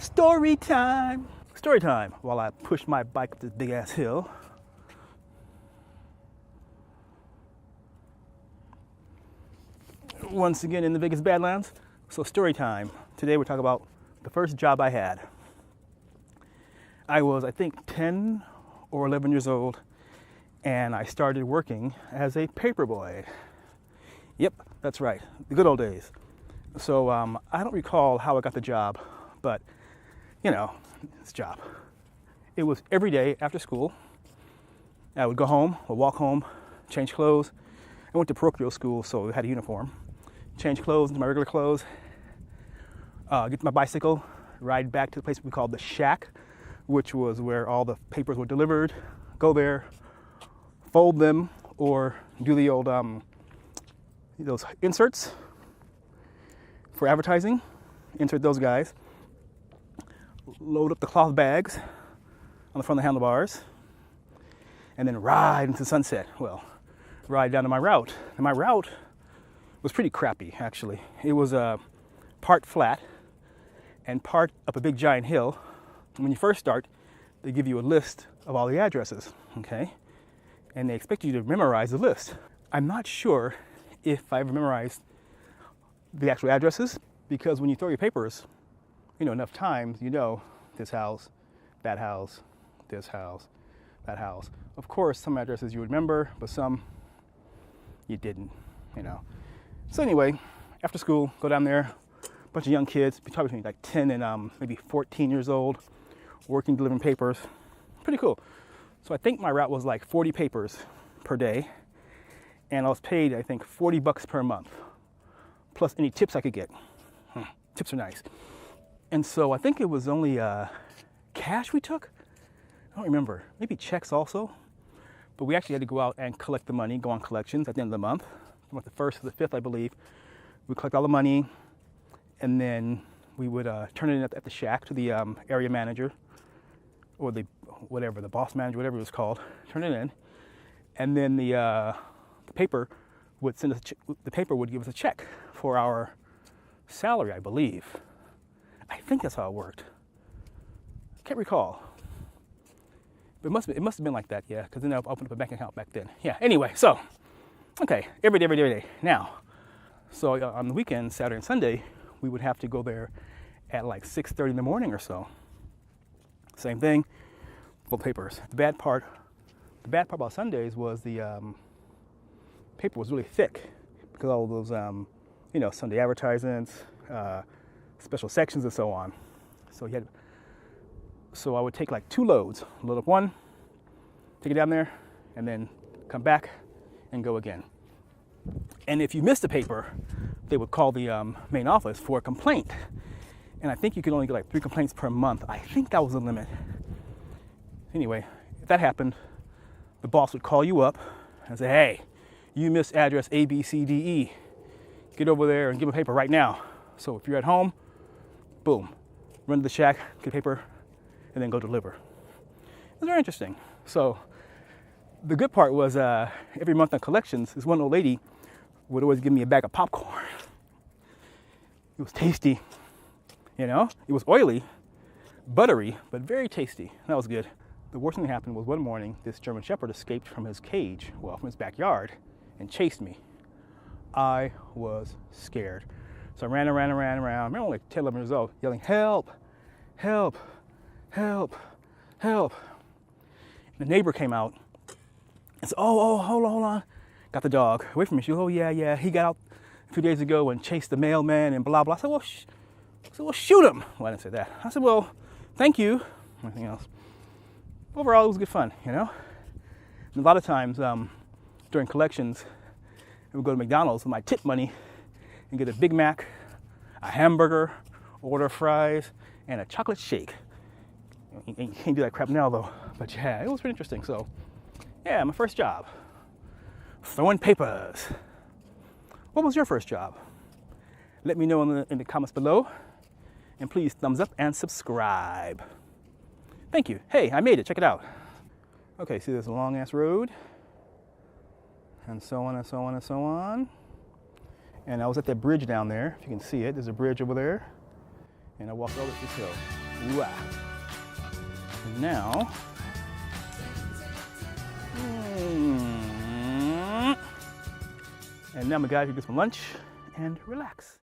Story time! Story time while I push my bike up this big ass hill. Once again in the Vegas Badlands. So story time. Today we're talking about the first job I had. I was, I think, 10 or 11 years old, and I started working as a paperboy. Yep, that's right, the good old days. So I don't recall how I got the job, but you know, it's a job. It was every day after school. I would go home, or walk home, change clothes. I went to parochial school, so I had a uniform. Change clothes into my regular clothes, get my bicycle, ride back to the place we called the shack, which was where all the papers were delivered. Go there, fold them, or do the old those inserts for advertising. Insert those guys. Load up the cloth bags on the front of the handlebars, and then ride into the sunset. Well, ride down to my route. And my route was pretty crappy, actually. It was part flat and part up a big giant hill. When you first start, they give you a list of all the addresses, okay? And they expect you to memorize the list. I'm not sure if I ever memorized the actual addresses, because when you throw your papers, you know, enough times, you know, this house, that house, this house, that house. Of course, some addresses you remember, but some you didn't, you know. So anyway, after school, go down there, a bunch of young kids, probably between like 10 and maybe 14 years old, working, delivering papers. Pretty cool. So I think my route was like 40 papers per day, and I was paid, I think, $40 per month, plus any tips I could get. Tips are nice. And so I think it was only cash we took. I don't remember. Maybe checks also. But we actually had to go out and collect the money, go on collections at the end of the month. From the 1st to the 5th, I believe. We'd collect all the money, and then we would turn it in at the shack to the area manager, or the boss manager, whatever it was called. Turn it in, and then the paper would send us. The paper would give us a check for our salary, I believe. I think that's how it worked. I can't recall. But it must have been like that, yeah, because then I opened up a bank account back then. Yeah, anyway, so, okay, every day. Now, so on the weekends, Saturday and Sunday, we would have to go there at like 6:30 in the morning or so. Same thing, full papers. The bad part about Sundays was the paper was really thick, because all of those, Sunday advertisements, special sections and so on. So I would take like 2 loads, load up one, take it down there, and then come back and go again. And if you missed a paper, they would call the main office for a complaint. And I think you could only get like 3 complaints per month. I think that was the limit. Anyway, if that happened, the boss would call you up and say, hey, you missed address A, B, C, D, E. Get over there and give a paper right now. So if you're at home, boom, run to the shack, get a paper, and then go deliver. It was very interesting. So the good part was every month on collections, this one old lady would always give me a bag of popcorn. It was tasty, you know? It was oily, buttery, but very tasty. That was good. The worst thing that happened was one morning, this German Shepherd escaped from his cage, from his backyard, and chased me. I was scared. So I ran around. I remember like 10, 11 years old, yelling, help, help, help, help. And the neighbor came out and said, oh, hold on. Got the dog away from me. She goes, oh, yeah. He got out a few days ago and chased the mailman and blah, blah. I said, well, shoot him. Well, I didn't say that. I said, well, thank you. Nothing else. Overall, it was good fun, you know? And a lot of times during collections, I would go to McDonald's with my tip money and get a Big Mac, a hamburger, order fries, and a chocolate shake. You can't do that crap now, though. But yeah, it was pretty interesting. So, yeah, my first job. Throwing papers. What was your first job? Let me know in the comments below. And please thumbs up and subscribe. Thank you. Hey, I made it. Check it out. Okay, see this long-ass road. And so on and so on and so on. And I was at that bridge down there. If you can see it, there's a bridge over there. And I walked over this hill. Wow. Now, and now I'm gonna get some lunch and relax.